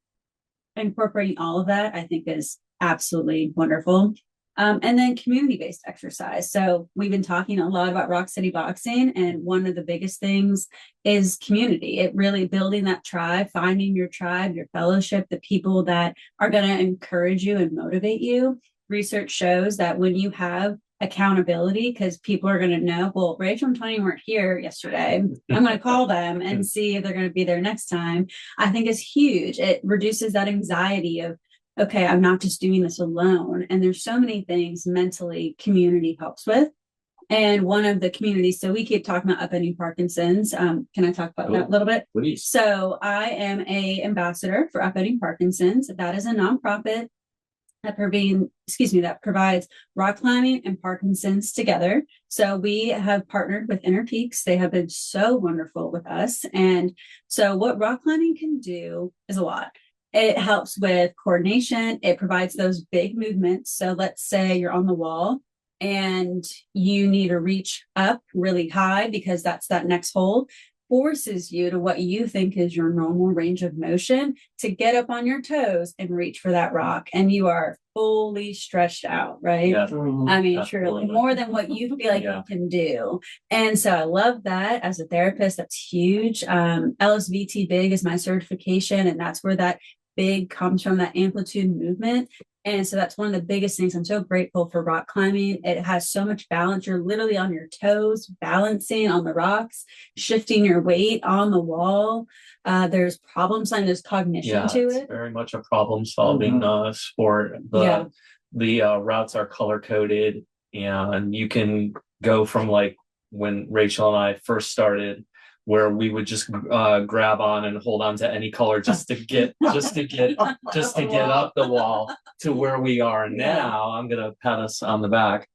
[SPEAKER 3] incorporating all of that, I think is absolutely wonderful. And then community-based exercise. So we've been talking a lot about Rock City Boxing, and one of the biggest things is community. It really building that tribe, finding your tribe, your fellowship, the people that are going to encourage you and motivate you. Research shows that when you have accountability, because people are going to know, well, Rachel and Tony weren't here yesterday. I'm going to call them and see if they're going to be there next time. I think is huge. It reduces that anxiety of, okay, I'm not just doing this alone. And there's so many things mentally community helps with. And one of the communities, so we keep talking about upending Parkinson's. Can I talk about that a little bit?
[SPEAKER 1] Please.
[SPEAKER 3] So I am a ambassador for Upending Parkinson's. That is a nonprofit that provides rock climbing and Parkinson's together. So we have partnered with Inner Peaks. They have been so wonderful with us. And so what rock climbing can do is a lot. It helps with coordination. It provides those big movements. So let's say you're on the wall and you need to reach up really high because that's that next hold, forces you to what you think is your normal range of motion to get up on your toes and reach for that rock. And you are fully stretched out, right?
[SPEAKER 4] Yeah.
[SPEAKER 3] I mean, truly more than what you feel like you can do. And so I love that as a therapist. That's huge. LSVT-BIG is my certification, and that's where that big comes from, that amplitude movement. And so that's one of the biggest things. I'm so grateful for rock climbing. It has so much balance. You're literally on your toes, balancing on the rocks, shifting your weight on the wall. There's problem solving, there's cognition to
[SPEAKER 4] it's
[SPEAKER 3] it.
[SPEAKER 4] very much a problem solving sport. The routes are color coded, and you can go from like when Rachel and I first started, where we would just grab on and hold on to any color just to get up the wall to where we are now. I'm gonna pat us on the back.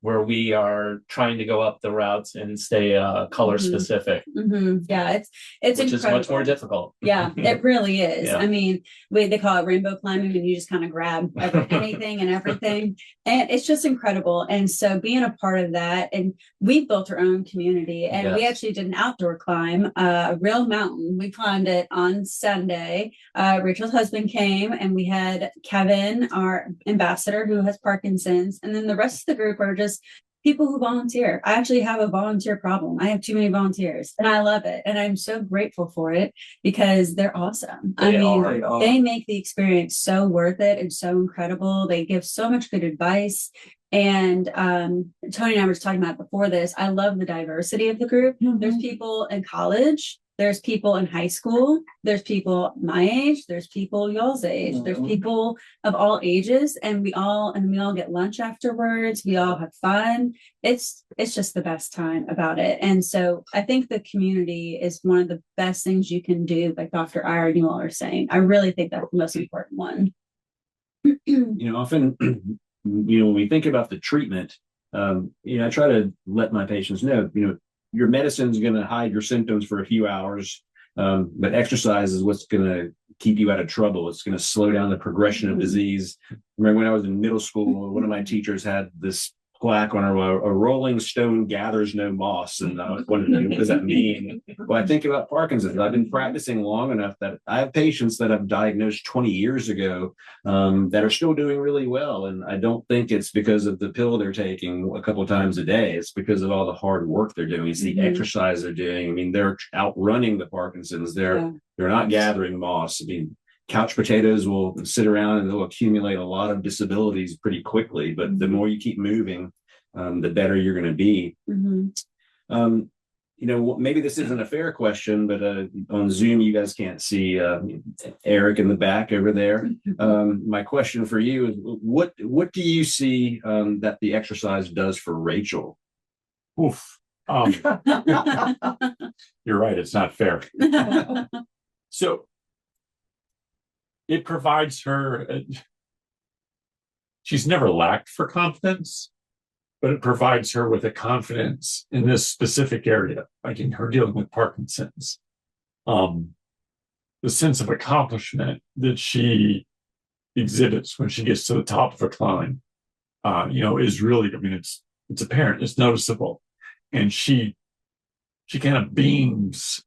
[SPEAKER 4] Where we are trying to go up the routes and stay color specific.
[SPEAKER 3] Yeah, it's
[SPEAKER 4] which
[SPEAKER 3] incredible.
[SPEAKER 4] Is much more difficult.
[SPEAKER 3] Yeah, it really is.
[SPEAKER 4] Yeah.
[SPEAKER 3] I mean, they call it rainbow climbing, and you just kind of grab anything and everything, and it's just incredible. And so being a part of that, and we built our own community, and we actually did an outdoor climb, a real mountain. We climbed it on Sunday. Rachel's husband came, and we had Kevin, our ambassador, who has Parkinson's, and then the rest of the group are just people who volunteer. I actually have a volunteer problem. I have too many volunteers, and I love it. And I'm so grateful for it because they're awesome. They make the experience so worth it and so incredible. They give so much good advice. And Tony and I were just talking about before this. I love the diversity of the group. There's people in college. There's people in high school. There's people my age. There's people y'all's age. There's people of all ages, and we all get lunch afterwards. We all have fun. It's just the best time about it. And so I think the community is one of the best things you can do, like Dr. Iyer and you all are saying. I really think that's the most important one.
[SPEAKER 1] Often, when we think about the treatment, I try to let my patients know, your medicine's going to hide your symptoms for a few hours. But exercise is what's going to keep you out of trouble. It's going to slow down the progression of disease. I remember when I was in middle school, one of my teachers had this plaque on a rolling stone gathers no moss. And I was wondering, what does that mean? Well, I think about Parkinson's. I've been practicing long enough that I have patients that I've diagnosed 20 years ago that are still doing really well. And I don't think it's because of the pill they're taking a couple of times a day. It's because of all the hard work they're doing. It's the exercise they're doing. I mean, they're outrunning the Parkinson's. They're not gathering moss. I mean, couch potatoes will sit around and they'll accumulate a lot of disabilities pretty quickly, but the more you keep moving, the better you're going to be. Maybe this isn't a fair question, but on Zoom, you guys can't see Eric in the back over there. My question for you is, what do you see that the exercise does for Rachel?
[SPEAKER 6] Oof. You're right. It's not fair. So it provides her, she's never lacked for confidence, but it provides her with a confidence in this specific area, like in her dealing with Parkinson's. The sense of accomplishment that she exhibits when she gets to the top of a climb, is really, I mean, it's apparent, it's noticeable. And she kind of beams,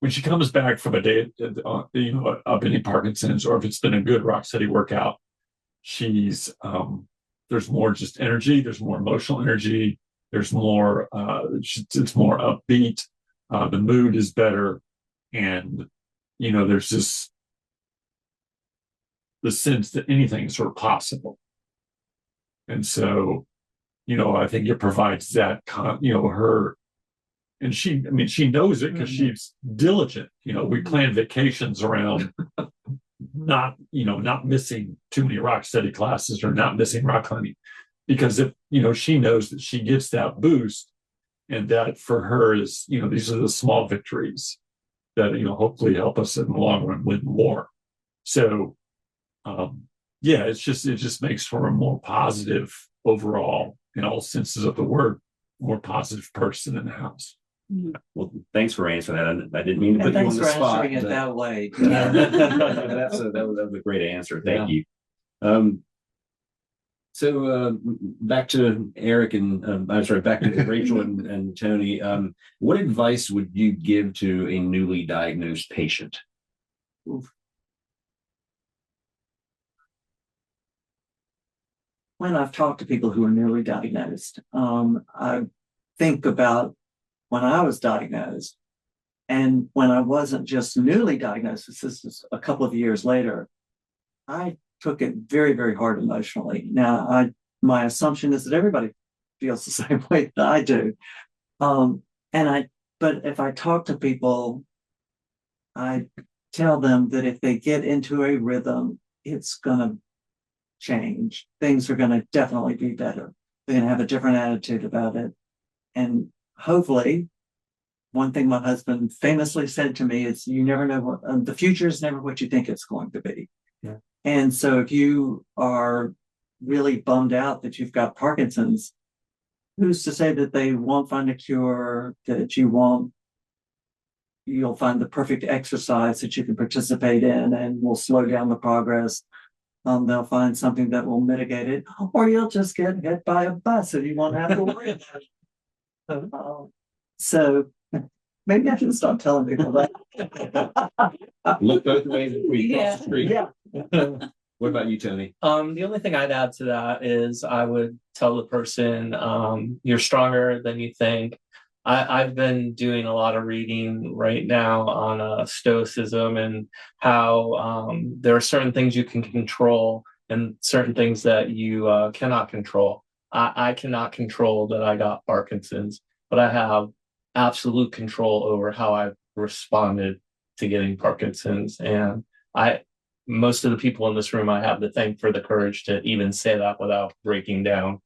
[SPEAKER 6] when she comes back from a day, up in Parkinson's, or if it's been a good rock steady workout, she's there's more just energy, there's more emotional energy, there's more it's more upbeat, the mood is better, and there's this the sense that anything is sort of possible. And so I think it provides that her. And she knows it because she's diligent. We plan vacations around not missing too many rock steady classes or not missing rock climbing, because if, she knows that she gets that boost, and that for her is, these are the small victories that, hopefully help us in the long run win more. So, it just makes for a more positive overall, in all senses of the word, more positive person in the house.
[SPEAKER 1] Well, thanks for answering that. I didn't mean to put you on the spot.
[SPEAKER 5] It that way.
[SPEAKER 1] That was a great answer. Thank you. So back to Eric and back to Rachel and Tony. What advice would you give to a newly diagnosed patient?
[SPEAKER 5] Oof. When I've talked to people who are newly diagnosed, I think about when I was diagnosed, and when I wasn't just newly diagnosed, this is a couple of years later, I took it very, very hard emotionally. Now, my assumption is that everybody feels the same way that I do. But if I talk to people, I tell them that if they get into a rhythm, it's going to change. Things are going to definitely be better. They're going to have a different attitude about it. And hopefully, one thing my husband famously said to me is, you never know what the future is, never what you think it's going to be.
[SPEAKER 1] Yeah.
[SPEAKER 5] And so if you are really bummed out that you've got Parkinson's, who's to say that they won't find a cure, that you'll find the perfect exercise that you can participate in and will slow down the progress. They'll find something that will mitigate it, or you'll just get hit by a bus and you won't have to worry about it. So maybe I should stop telling people that.
[SPEAKER 1] Look both ways before you cross the street.
[SPEAKER 5] Yeah.
[SPEAKER 1] What about you, Tony?
[SPEAKER 4] The only thing I'd add to that is I would tell the person, you're stronger than you think. I've been doing a lot of reading right now on stoicism and how there are certain things you can control and certain things that you cannot control. I cannot control that I got Parkinson's, but I have absolute control over how I've responded to getting Parkinson's. And most of the people in this room, I have to thank for the courage to even say that without breaking down.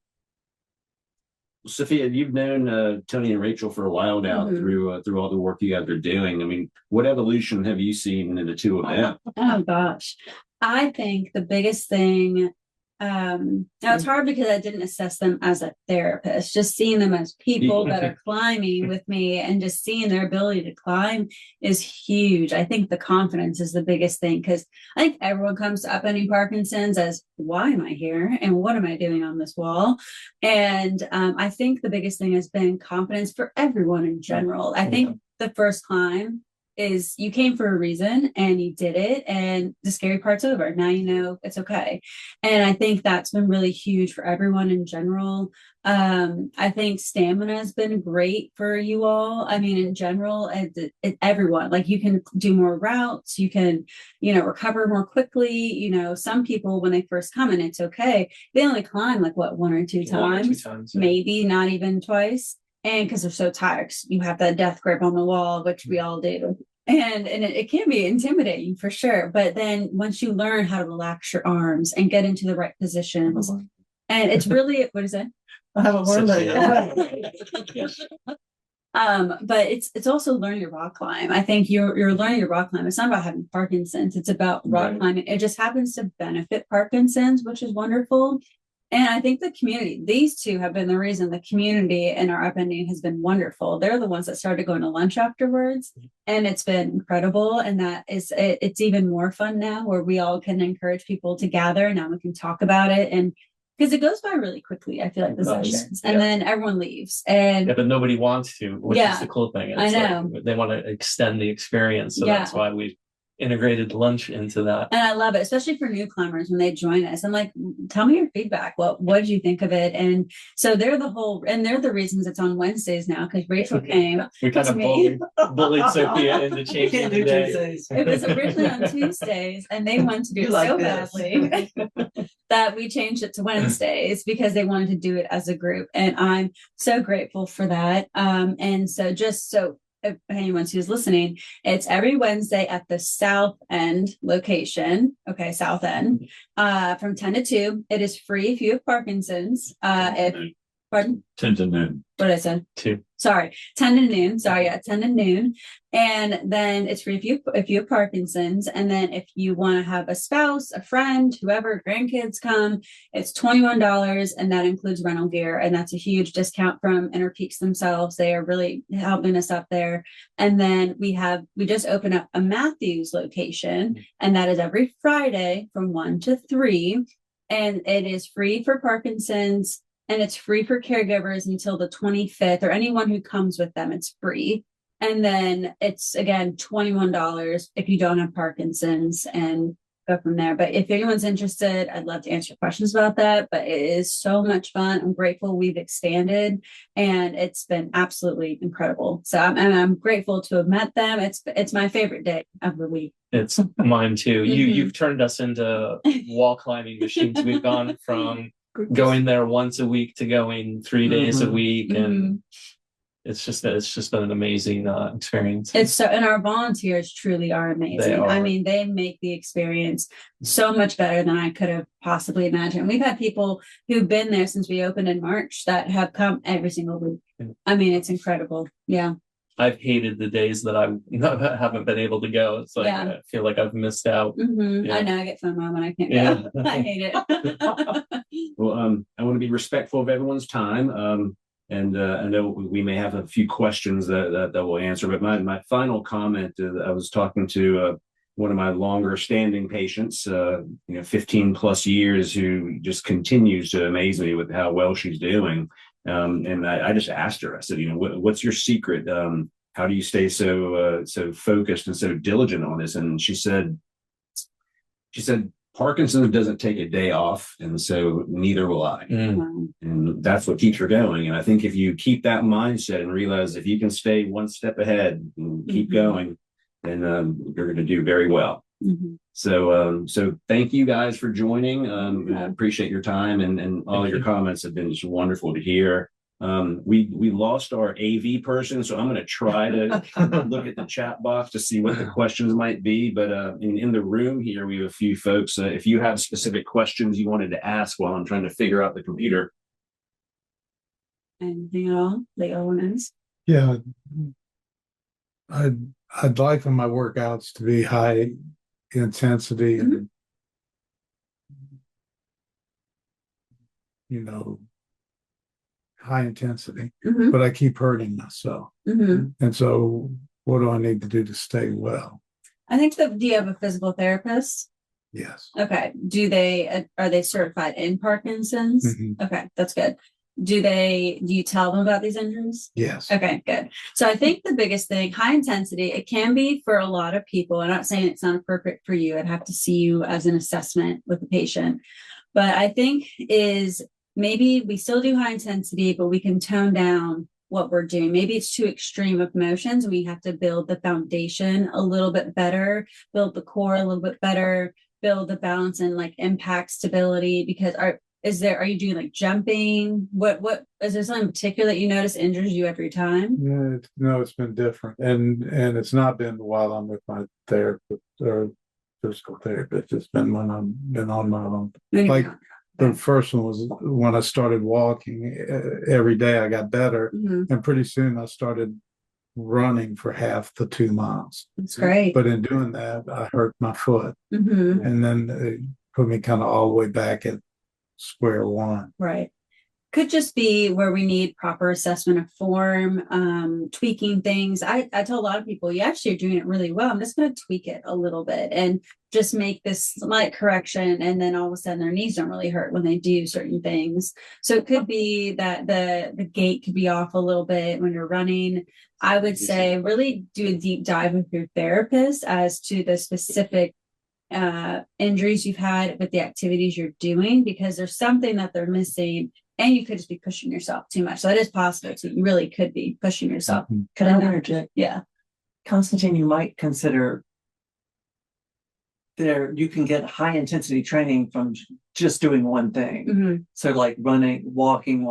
[SPEAKER 1] Sophia, you've known Tony and Rachel for a while now through all the work you guys are doing. I mean, what evolution have you seen in the two of them?
[SPEAKER 3] Oh gosh. I think the biggest thing Now it's hard because I didn't assess them as a therapist, just seeing them as people that are climbing with me and just seeing their ability to climb is huge. I think the confidence is the biggest thing because I think everyone comes to upending Parkinson's as, why am I here? And what am I doing on this wall? And I think the biggest thing has been confidence for everyone in general. I think the first climb is you came for a reason and you did it, and the scary part's over. Now you know it's okay. And I think that's been really huge for everyone in general. I think stamina has been great for you all. I mean, in general, everyone, like you can do more routes, you can, recover more quickly. Some people, when they first come in, it's okay. They only climb like what, one or two times, maybe not even twice. And because they're so tired, you have that death grip on the wall, which we all do. And it can be intimidating for sure. But then once you learn how to relax your arms and get into the right positions, and it's really, what is it?
[SPEAKER 5] I have a word that.
[SPEAKER 3] But it's also learning your rock climb. I think you're learning your rock climb. It's not about having Parkinson's. It's about rock climbing. It just happens to benefit Parkinson's, which is wonderful. And I think the community, these two have been the reason the community in our upending has been wonderful. They're the ones that started going to lunch afterwards, and it's been incredible. And it's even more fun now where we all can encourage people to gather. Now we can talk about it, and because it goes by really quickly, I feel like the sessions, and then everyone leaves. And
[SPEAKER 4] but nobody wants to, which is the cool thing. It's
[SPEAKER 3] I know
[SPEAKER 4] they want to extend the experience, so that's why we integrated lunch into that.
[SPEAKER 3] And I love it, especially for new climbers when they join us. I'm like, tell me your feedback. What did you think of it? And so they're the reasons it's on Wednesdays now, because Rachel came.
[SPEAKER 4] We kind of bullied Sophia into changing the day.
[SPEAKER 3] It was originally on Tuesdays, and they wanted to do it so badly that we changed it to Wednesdays because they wanted to do it as a group. And I'm so grateful for that. And so if anyone who's listening, it's every Wednesday at the South End location. Okay, South End, from 10 to 2. It is free if you have Parkinson's. Pardon?
[SPEAKER 6] 10 to noon.
[SPEAKER 3] What did I say?
[SPEAKER 4] 2.
[SPEAKER 3] Sorry, 10 to noon. 10 to noon. And then it's free if you have Parkinson's. And then if you want to have a spouse, a friend, whoever, grandkids come, it's $21, and that includes rental gear. And that's a huge discount from Inner Peaks themselves. They are really helping us up there. And then we just opened up a Matthews location, and that is every Friday from 1 to 3. And it is free for Parkinson's. And it's free for caregivers until the 25th, or anyone who comes with them, it's free. And then it's, again, $21 if you don't have Parkinson's, and go from there. But if anyone's interested, I'd love to answer questions about that. But it is so much fun. I'm grateful we've expanded, and it's been absolutely incredible. So I'm grateful to have met them. It's my favorite day of the week.
[SPEAKER 4] It's mine too. You've turned us into wall climbing machines. We've gone from going there once a week to going 3 days a week, and it's just been an amazing experience.
[SPEAKER 3] And our volunteers truly are amazing. I mean, they make the experience so much better than I could have possibly imagined. We've had people who've been there since we opened in March that have come every single week. I mean, it's incredible. Yeah.
[SPEAKER 4] I've hated the days that I haven't been able to go. It's like, I feel like I've missed out.
[SPEAKER 3] I know, I get FOMO when I can't go. I hate it.
[SPEAKER 1] Well, I want to be respectful of everyone's time. And I know we may have a few questions that we'll answer, but my final comment is I was talking to one of my longer standing patients, 15 plus years, who just continues to amaze me with how well she's doing. And I just asked her, I said, what's your secret? How do you stay so focused and so diligent on this? And she said, Parkinson's doesn't take a day off, and so neither will I. And that's what keeps her going. And I think if you keep that mindset and realize if you can stay one step ahead and keep going, then you're going to do very well. So thank you guys for joining. I appreciate your time, and all your comments have been just wonderful to hear. We lost our AV person, so I'm going to try to look at the chat box to see what the questions might be. But in the room here, we have a few folks. If you have specific questions you wanted to ask while I'm trying to figure out the computer.
[SPEAKER 3] Anything at all that y'all want to ask?
[SPEAKER 7] Yeah, I'd like for my workouts to be high intensity and you know, high intensity,
[SPEAKER 3] Mhm.
[SPEAKER 7] but I keep hurting myself.
[SPEAKER 3] Mhm.
[SPEAKER 7] And so what do I need to do to stay well?
[SPEAKER 3] I think do you have a physical therapist?
[SPEAKER 7] Yes.
[SPEAKER 3] Okay. Are they certified in Parkinson's?
[SPEAKER 7] Mhm.
[SPEAKER 3] Okay, that's good. Do you tell them about these injuries?
[SPEAKER 7] Yes.
[SPEAKER 3] Okay, good. So I think the biggest thing, high intensity, it can be for a lot of people. I'm not saying it's not appropriate for you. I'd have to see you as an assessment with the patient. But I think is maybe we still do high intensity, but we can tone down what we're doing. Maybe it's too extreme of motions. We have to build the foundation a little bit better, build the core a little bit better, build the balance and like impact stability. Because are you doing like jumping? What is there something in particular that you notice injures you every time?
[SPEAKER 7] No, it's been different, and it's not been while I'm with my therapist or physical therapist. It's been when I've been on my own. Like the first one was when I started walking every day. I got better, and pretty soon I started running for half the 2 miles.
[SPEAKER 3] That's great.
[SPEAKER 7] But in doing that, I hurt my foot, and then it put me kind of all the way back at square one.
[SPEAKER 3] Right. Could just be where we need proper assessment of form, tweaking things. I tell a lot of people, you actually are doing it really well. I'm just going to tweak it a little bit and just make this slight correction. And then all of a sudden their knees don't really hurt when they do certain things. So it could be that the gait could be off a little bit when you're running. I would say really do a deep dive with your therapist as to the specific injuries you've had with the activities you're doing, because there's something that they're missing. And you could just be pushing yourself too much. So that is possible. So you really could be pushing yourself.
[SPEAKER 5] Can I interject?
[SPEAKER 3] Yeah.
[SPEAKER 5] Constantine, you might consider you can get high intensity training from just doing one thing. So like running, walking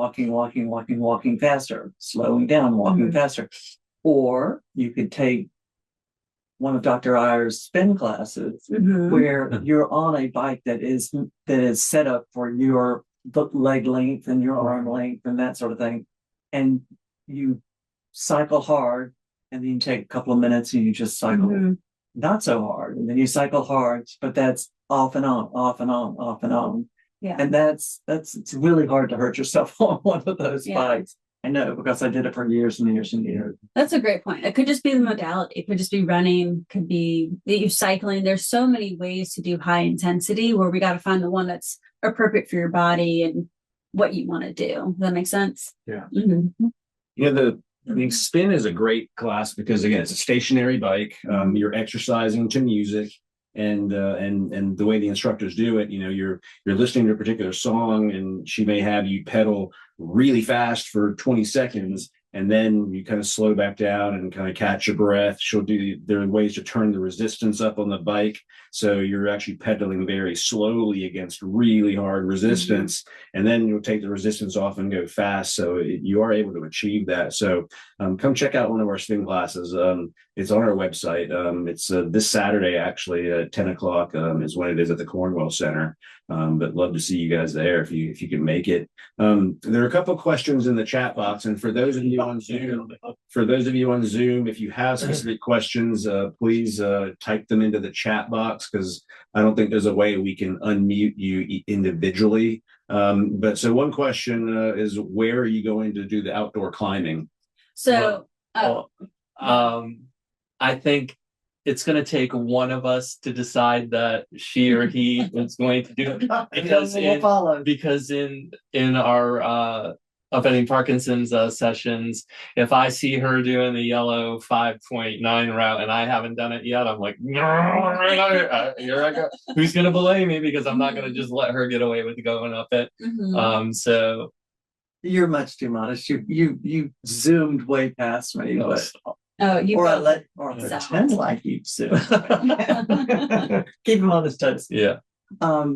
[SPEAKER 5] faster, slowing down, walking faster. Or you could take one of Dr. Iyer's spin classes where you're on a bike that is set up for your leg length and your arm length and that sort of thing. And you cycle hard, and then you take a couple of minutes and you just cycle not so hard. And then you cycle hard, but that's off and on, off and on, off and on. Yeah. And it's really hard to hurt yourself on one of those bikes. I know, because I did it for years and years and years.
[SPEAKER 3] That's a great point. It could just be the modality. It could just be running, could be you cycling. There's so many ways to do high intensity where we got to find the one that's appropriate for your body and what you want to do. Does that make sense?
[SPEAKER 7] Yeah.
[SPEAKER 1] You know, the spin is a great class because again, it's a stationary bike. You're exercising to music. And the way the instructors do it, you know, you're listening to a particular song, and she may have you pedal really fast for 20 seconds, and then you kind of slow back down and kind of catch your breath. There are ways to turn the resistance up on the bike, so you're actually pedaling very slowly against really hard resistance, and then you'll take the resistance off and go fast. So you are able to achieve that. So come check out one of our spin classes. It's on our website. It's this Saturday, actually, at 10 o'clock is when it is at the Cornwell Center. But love to see you guys there if you can make it. There are a couple of questions in the chat box, and for those of you on Zoom, if you have specific questions, please type them into the chat box, because I don't think there's a way we can unmute you individually. But so one question is, where are you going to do the outdoor climbing?
[SPEAKER 3] So,
[SPEAKER 4] I think it's going to take one of us to decide that she or he is going to do it, because in our upending Parkinson's sessions, if I see her doing the yellow 5.9 route and I haven't done it yet, I'm like, no, here I go. Who's going to belay me? Because I'm not going to just let her get away with going up it. So
[SPEAKER 5] you're much too modest. You zoomed way past me, but. I pretend like you soon. Keep him on his toes.
[SPEAKER 4] Yeah.
[SPEAKER 3] But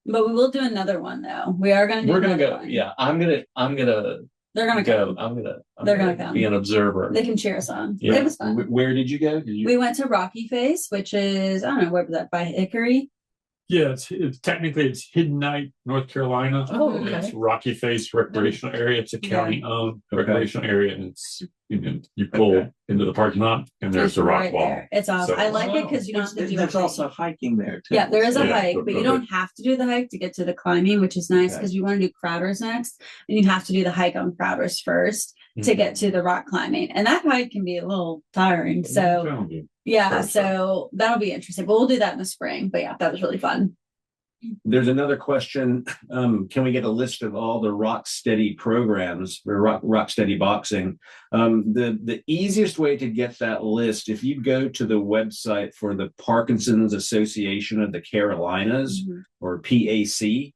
[SPEAKER 3] we will do another one though. We're gonna go.
[SPEAKER 4] One. Yeah, I'm gonna.
[SPEAKER 3] They're gonna
[SPEAKER 4] go.
[SPEAKER 3] Come.
[SPEAKER 4] They're gonna come. Be an observer.
[SPEAKER 3] They can cheer us on.
[SPEAKER 4] Yeah.
[SPEAKER 3] It was fun.
[SPEAKER 1] Where did you go?
[SPEAKER 3] We went to Rocky Face, which is, I don't know, where was that, by Hickory?
[SPEAKER 6] Yeah, it's technically it's Hidden Night, North Carolina.
[SPEAKER 8] Oh,
[SPEAKER 6] And
[SPEAKER 8] okay.
[SPEAKER 6] It's Rocky Face Recreational Area. It's a county-owned recreational area, and it's you pull into the parking lot, and there's
[SPEAKER 3] It's
[SPEAKER 6] the rock
[SPEAKER 3] right
[SPEAKER 6] wall.
[SPEAKER 3] there. It's awesome.
[SPEAKER 6] So-
[SPEAKER 3] I like it because you don't have to do
[SPEAKER 5] There's
[SPEAKER 3] a hike.
[SPEAKER 5] also hiking there too.
[SPEAKER 3] Yeah, there is a
[SPEAKER 6] Yeah.
[SPEAKER 3] hike, but you don't have to do the hike to get to the climbing, which is nice
[SPEAKER 5] Okay.
[SPEAKER 3] because you want to do Crowders next, and you have to do the hike on Crowders first to get to the rock climbing, and that hike can be a little tiring. So yeah,
[SPEAKER 6] Sure.
[SPEAKER 3] so that'll be interesting. But we'll do that in the spring. But yeah, that was really fun.
[SPEAKER 1] There's another question. Can we get a list of all the Rock Steady programs for Rock Steady boxing? The easiest way to get that list, if you go to the website for the Parkinson's Association of the Carolinas, or PAC,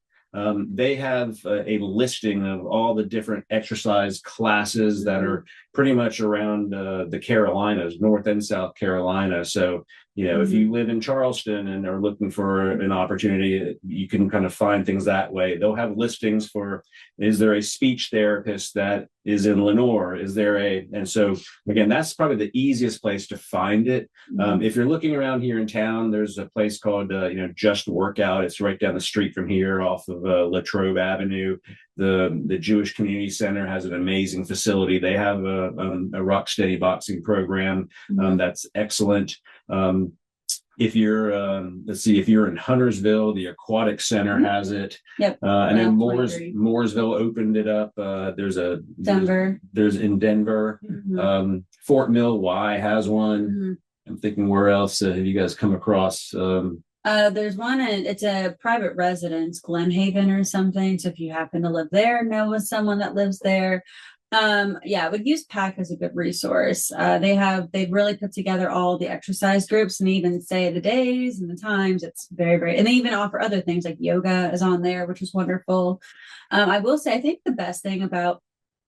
[SPEAKER 1] they have a listing of all the different exercise classes that are pretty much around the Carolinas, North and South Carolina. So, if you live in Charleston and are looking for an opportunity, you can kind of find things that way. They'll have listings for, is there a speech therapist that is in Lenore? Is there and so again, that's probably the easiest place to find it. If you're looking around here in town, there's a place called, Just Workout. It's right down the street from here off of Latrobe Avenue. The Jewish Community Center has an amazing facility. They have a Rock Steady boxing program that's excellent. If you're, if you're in Huntersville, the Aquatic Center has it.
[SPEAKER 3] Yep.
[SPEAKER 1] And then
[SPEAKER 3] 23.
[SPEAKER 1] Mooresville opened it up. There's
[SPEAKER 3] Denver.
[SPEAKER 1] There's in Denver. Fort Mill Y has one. I'm thinking, where else have you guys come across?
[SPEAKER 3] There's one, and it's a private residence, Glenhaven or something. So if you happen to live there, know of someone that lives there. I would use PAC as a good resource. They've really put together all the exercise groups and even say the days and the times. It's very, very, and they even offer other things like yoga is on there, which is wonderful. I will say, I think the best thing about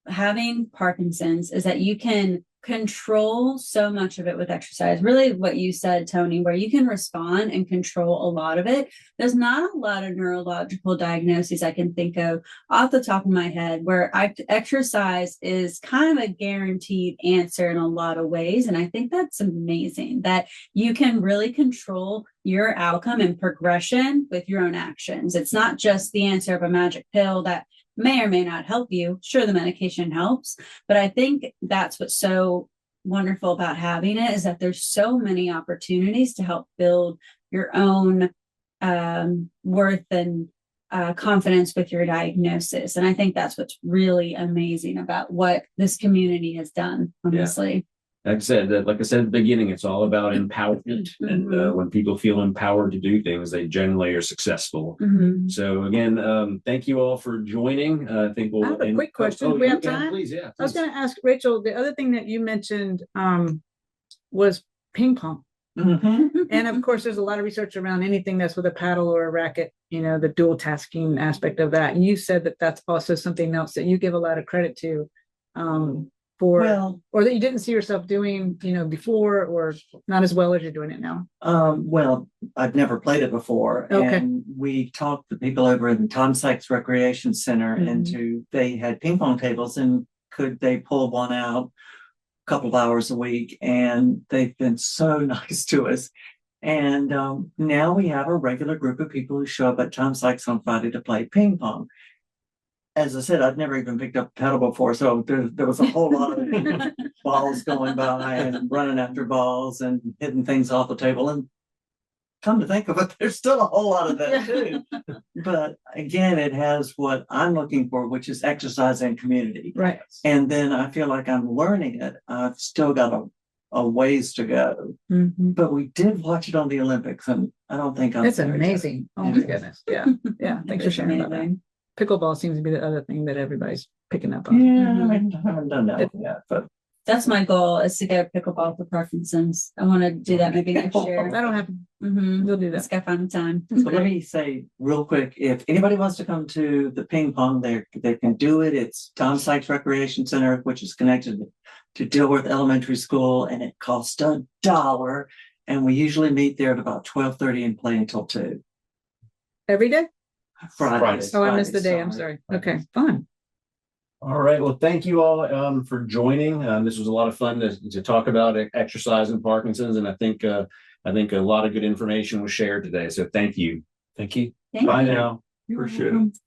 [SPEAKER 3] having Parkinson's is that you can control so much of it with exercise. Really what you said, Tony, where you can respond and control a lot of it. There's not a lot of neurological diagnoses I can think of off the top of my head where exercise is kind of a guaranteed answer in a lot of ways. And I think that's amazing that you can really control your outcome and progression with your own actions. It's not just the answer of a magic pill that may or may not help you. Sure, the medication helps, but I think that's what's so wonderful about having it is that there's so many opportunities to help build your own worth and confidence with your diagnosis. And I think that's what's really amazing about what this community has done, honestly.
[SPEAKER 1] Like I said at the beginning, it's all about empowerment. And when people feel empowered to do things, they generally are successful. So again, thank you all for joining. I think we'll
[SPEAKER 8] I have a quick question. We have time?
[SPEAKER 1] Please, yeah.
[SPEAKER 8] I was going to ask Rachel, the other thing that you mentioned was ping pong. And of course, there's a lot of research around anything that's with a paddle or a racket, the dual tasking aspect of that. And you said that that's also something else that you give a lot of credit to. Or that you didn't see yourself doing, before, or not as well as you're doing it now?
[SPEAKER 5] I've never played it before.
[SPEAKER 8] Okay.
[SPEAKER 5] And we talked to people over in Tom Sykes Recreation Center they had ping pong tables, and could they pull one out a couple of hours a week? And they've been so nice to us. And now we have a regular group of people who show up at Tom Sykes on Friday to play ping pong. As I said, I've never even picked up a paddle before, so there was a whole lot of balls going by and running after balls and hitting things off the table. And come to think of it, there's still a whole lot of that too. But again, it has what I'm looking for, which is exercise and community.
[SPEAKER 8] Right.
[SPEAKER 5] And then I feel like I'm learning it. I've still got a ways to go. But we did watch it on the Olympics, and I don't think I'm.
[SPEAKER 8] It's amazing. Oh my goodness. Yeah. Thanks for sharing about that. Pickleball seems to be the other thing that everybody's picking up on.
[SPEAKER 5] Yeah, I haven't done that yet, but
[SPEAKER 3] That's my goal, is to get a pickleball for Parkinson's. I want to do that maybe next year.
[SPEAKER 8] That'll happen.
[SPEAKER 3] Mm-hmm.
[SPEAKER 8] We'll do
[SPEAKER 3] Let's
[SPEAKER 8] that.
[SPEAKER 3] go find time.
[SPEAKER 5] So let me say real quick, if anybody wants to come to the ping pong, they can do it. It's Tom Sykes Recreation Center, which is connected to Dilworth Elementary School, and it costs $1. And we usually meet there at about 12:30 and play until 2.
[SPEAKER 8] Every day?
[SPEAKER 5] Fridays.
[SPEAKER 8] Oh, I missed the day. I'm sorry. Okay, fun.
[SPEAKER 1] All right. Well, thank you all for joining. This was a lot of fun to talk about exercise and Parkinson's, and I think a lot of good information was shared today. So thank you.
[SPEAKER 4] Thank you.
[SPEAKER 3] Thank
[SPEAKER 6] Bye
[SPEAKER 3] you.
[SPEAKER 6] now. Appreciate it.